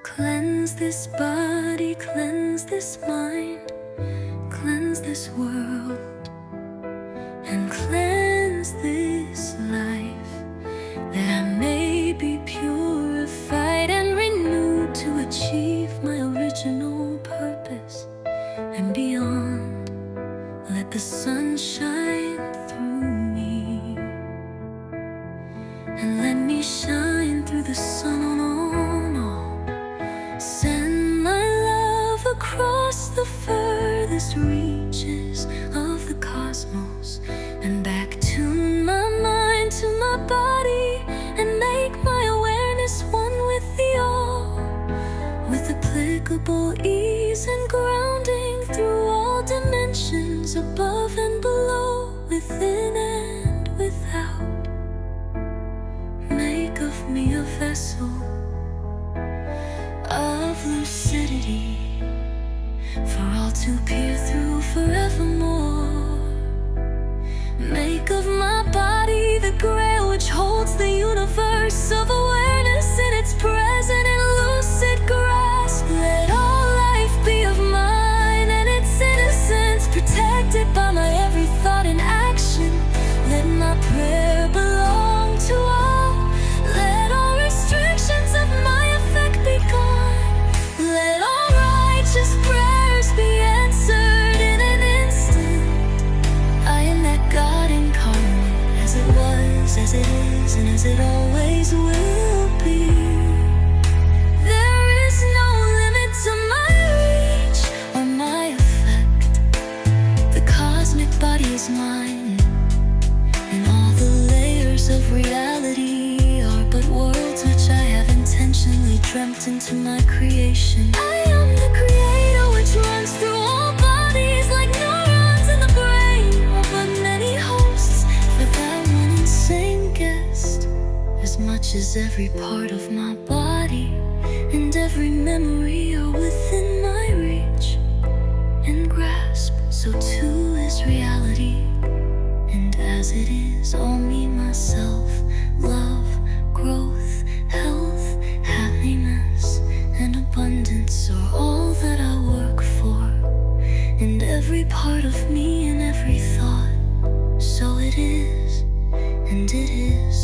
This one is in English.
Cleanse this body, cleanse this mind, cleanse this world, and cleanse this life, that I may be purified and renewed to achieve my original purpose and beyond. Let the sun shine through me, and let me shine through the sun on all. Send my love across the furthest reaches of the cosmos, and back to my mind, to my body, and make my awareness one with the all, with applicable ease and grounding through all dimensions, above and below, within and without. Make of me a vessel of lucidity, for all to peer through forevermore. Make of my body the grail which holds the universe of awareness in its present and lucid grasp. Let all life be of mine and its innocence, protected by my every thought and action. Let my prayer belong to all. Let all restrictions of my effect be gone. Let all righteous prayers be answered in an instant. I am that God incarnate, as it was, as it is, and as it always will be. There is no limit to my reach or my effect. The cosmic body is mine, and all the layers of reality are but worlds which I have intentionally dreamt into my creation. I am the creator which runs through all bodies like neurons in the brain, but many hosts for that one insane guest. As much as every part of my body and every memory are within my reach and grasp, so too is reality. And as it is, all me, myself, love, growth, health, happiness, and abundance are all that I work for. And every part of me and every thought, so it is, and it is